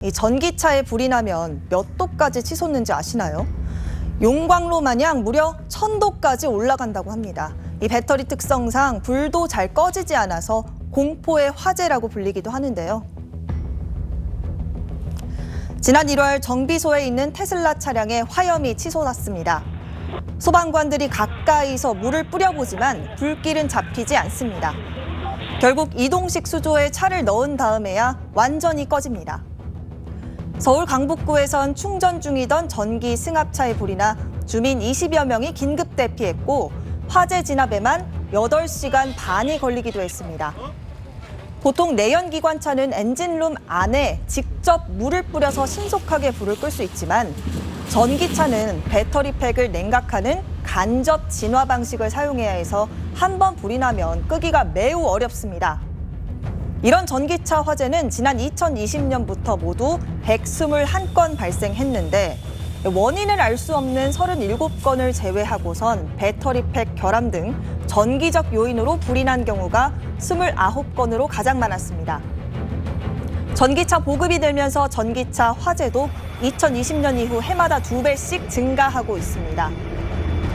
이 전기차에 불이 나면 몇 도까지 치솟는지 아시나요? 용광로 마냥 무려 1000도까지 올라간다고 합니다. 이 배터리 특성상 불도 잘 꺼지지 않아서 공포의 화재라고 불리기도 하는데요. 지난 1월 정비소에 있는 테슬라 차량에 화염이 치솟았습니다. 소방관들이 가까이서 물을 뿌려보지만 불길은 잡히지 않습니다. 결국 이동식 수조에 차를 넣은 다음에야 완전히 꺼집니다. 서울 강북구에선 충전 중이던 전기 승합차에 불이 나 주민 20여 명이 긴급 대피했고 화재 진압에만 8시간 반이 걸리기도 했습니다. 보통 내연기관차는 엔진룸 안에 직접 물을 뿌려서 신속하게 불을 끌 수 있지만 전기차는 배터리팩을 냉각하는 간접 진화 방식을 사용해야 해서 한 번 불이 나면 끄기가 매우 어렵습니다. 이런 전기차 화재는 지난 2020년부터 모두 121건 발생했는데 원인을 알 수 없는 37건을 제외하고선 배터리팩 결함 등 전기적 요인으로 불이 난 경우가 29건으로 가장 많았습니다. 전기차 보급이 되면서 전기차 화재도 2020년 이후 해마다 2배씩 증가하고 있습니다.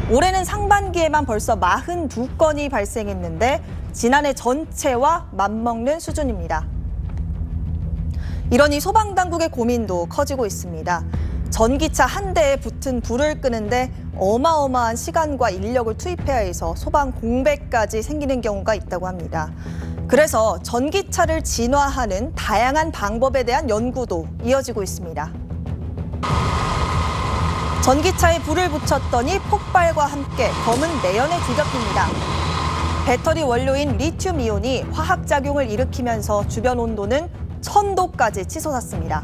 올해는 상반기에만 벌써 42건이 발생했는데 지난해 전체와 맞먹는 수준입니다. 이러니 소방당국의 고민도 커지고 있습니다. 전기차 한 대에 붙은 불을 끄는데 어마어마한 시간과 인력을 투입해야 해서 소방 공백까지 생기는 경우가 있다고 합니다. 그래서 전기차를 진화하는 다양한 방법에 대한 연구도 이어지고 있습니다. 전기차에 불을 붙였더니 폭발과 함께 검은 내연에 뒤덮입니다. 배터리 원료인 리튬 이온이 화학작용을 일으키면서 주변 온도는 1000도까지 치솟았습니다.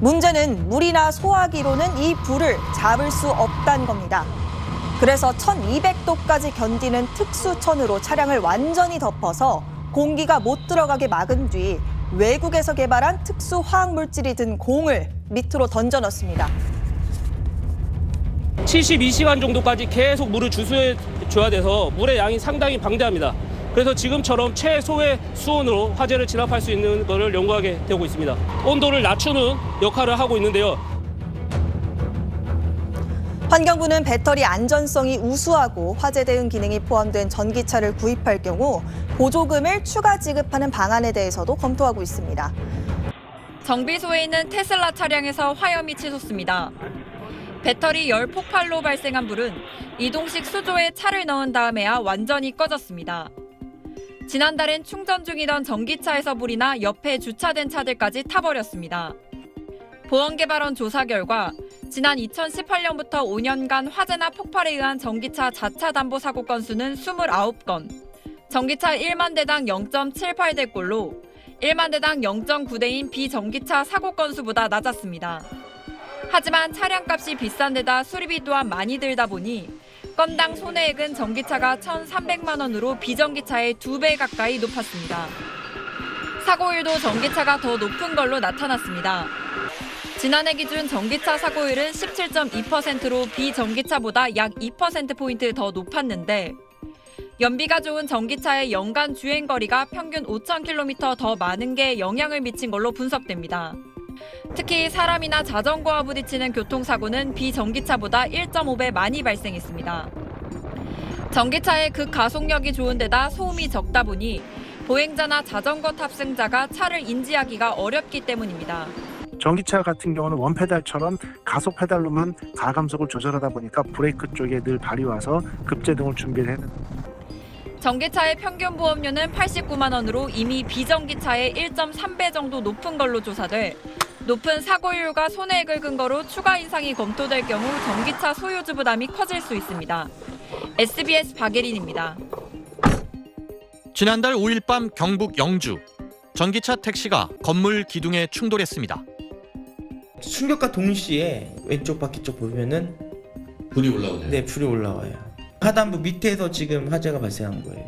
문제는 물이나 소화기로는 이 불을 잡을 수 없다는 겁니다. 그래서 1200도까지 견디는 특수천으로 차량을 완전히 덮어서 공기가 못 들어가게 막은 뒤 외국에서 개발한 특수 화학물질이 든 공을 밑으로 던져 넣습니다. 72시간 정도까지 계속 물을 주수해줘야 돼서 물의 양이 상당히 방대합니다. 그래서 지금처럼 최소의 수온으로 화재를 진압할 수 있는 것을 연구하게 되고 있습니다. 온도를 낮추는 역할을 하고 있는데요. 환경부는 배터리 안전성이 우수하고 화재 대응 기능이 포함된 전기차를 구입할 경우 보조금을 추가 지급하는 방안에 대해서도 검토하고 있습니다. 정비소에 있는 테슬라 차량에서 화염이 치솟습니다. 배터리 열 폭발로 발생한 불은 이동식 수조에 차를 넣은 다음에야 완전히 꺼졌습니다. 지난달엔 충전 중이던 전기차에서 불이 나 옆에 주차된 차들까지 타버렸습니다. 보안개발원 조사 결과 지난 2018년부터 5년간 화재나 폭발에 의한 전기차 자차 담보 사고 건수는 29건, 전기차 1만 대당 0.78대꼴로 1만 대당 0.9대인 비전기차 사고 건수보다 낮았습니다. 하지만 차량값이 비싼 데다 수리비 또한 많이 들다 보니 건당 손해액은 전기차가 1,300만 원으로 비전기차의 2배 가까이 높았습니다. 사고율도 전기차가 더 높은 걸로 나타났습니다. 지난해 기준 전기차 사고율은 17.2%로 비전기차보다 약 2%포인트 더 높았는데 연비가 좋은 전기차의 연간 주행거리가 평균 5,000km 더 많은 게 영향을 미친 걸로 분석됩니다. 특히 사람이나 자전거와 부딪히는 교통사고는 비전기차보다 1.5배 많이 발생했습니다. 전기차의 극가속력이 좋은 데다 소음이 적다 보니 보행자나 자전거 탑승자가 차를 인지하기가 어렵기 때문입니다. 전기차 같은 경우는 원페달처럼 가속 페달로만 가감속을 조절하다 보니까 브레이크 쪽에 늘 발이 와서 급제동을 준비를 했는데 전기차의 평균 보험료는 89만 원으로 이미 비전기차의 1.3배 정도 높은 걸로 조사돼 높은 사고율과 손해액을 근거로 추가 인상이 검토될 경우 전기차 소유주 부담이 커질 수 있습니다. SBS 박예린입니다. 지난달 5일 밤 경북 영주 전기차 택시가 건물 기둥에 충돌했습니다. 충격과 동시에 왼쪽 바퀴 쪽 보면은 불이 올라오네요. 네, 불이 올라와요. 하단부 밑에서 지금 화재가 발생한 거예요.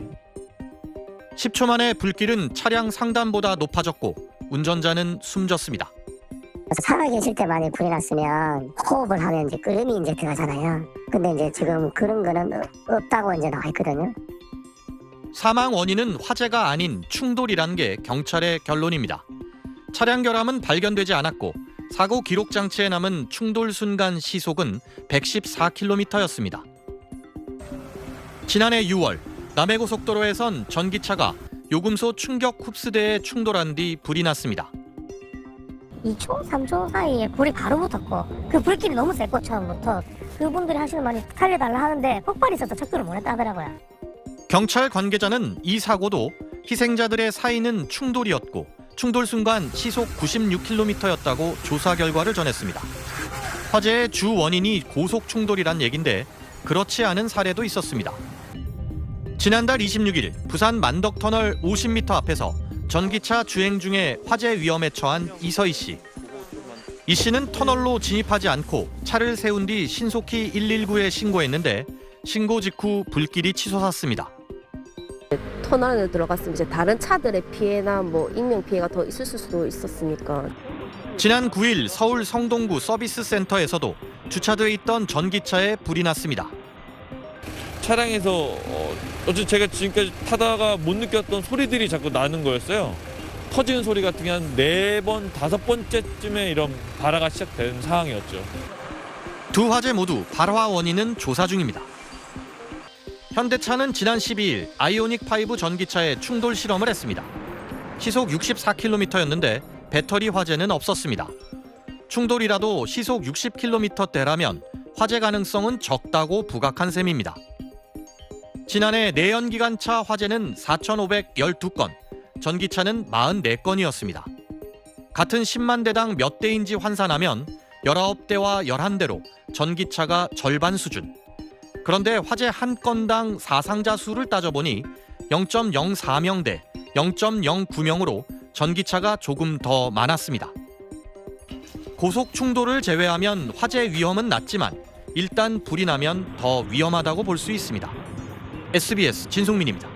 10초 만에 불길은 차량 상단보다 높아졌고 운전자는 숨졌습니다. 살아계실 때 만약 불이 났으면 호흡을 하면 이제 끓음이 이제 들어가잖아요. 근데 이제 지금 그런 거는 없다고 이제 나와 있거든요. 사망 원인은 화재가 아닌 충돌이란 게 경찰의 결론입니다. 차량 결함은 발견되지 않았고 사고 기록 장치에 남은 충돌 순간 시속은 114km였습니다. 지난해 6월 남해고속도로에선 전기차가 요금소 충격 흡수대에 충돌한 뒤 불이 났습니다. 2초, 3초 사이에 불이 바로 붙었고 그 불길이 너무 셌고 처음부터 그분들이 하시는 말이 살려달라 하는데 폭발이 있어서 척도를 못 했다 하더라고요. 경찰 관계자는 이 사고도 희생자들의 사인은 충돌이었고 충돌 순간 시속 96km였다고 조사 결과를 전했습니다. 화재의 주 원인이 고속 충돌이란 얘긴데 그렇지 않은 사례도 있었습니다. 지난달 26일 부산 만덕터널 50m 앞에서 전기차 주행 중에 화재 위험에 처한 이서희 씨. 이 씨는 터널로 진입하지 않고 차를 세운 뒤 신속히 119에 신고했는데 신고 직후 불길이 치솟았습니다. 터널 안에 들어갔으면 이제 다른 차들의 피해나 뭐 인명 피해가 더 있을 수도 있었으니까. 지난 9일 서울 성동구 서비스 센터에서도 주차돼 있던 전기차에 불이 났습니다. 차량에서 어쨌든 제가 지금까지 타다가 못 느꼈던 소리들이 자꾸 나는 거였어요. 터지는 소리 같은 게 한 4번, 5번째쯤에 이런 발화가 시작된 상황이었죠. 두 화재 모두 발화 원인은 조사 중입니다. 현대차는 지난 12일 아이오닉5 전기차에 충돌 실험을 했습니다. 시속 64km였는데 배터리 화재는 없었습니다. 충돌이라도 시속 60km대라면 화재 가능성은 적다고 부각한 셈입니다. 지난해 내연기관차 화재는 4,512건, 전기차는 44건이었습니다. 같은 10만 대당 몇 대인지 환산하면 19대와 11대로 전기차가 절반 수준. 그런데 화재 한 건당 사상자 수를 따져보니 0.04명 대 0.09명으로 전기차가 조금 더 많았습니다. 고속 충돌을 제외하면 화재 위험은 낮지만 일단 불이 나면 더 위험하다고 볼 수 있습니다. SBS 진송민입니다.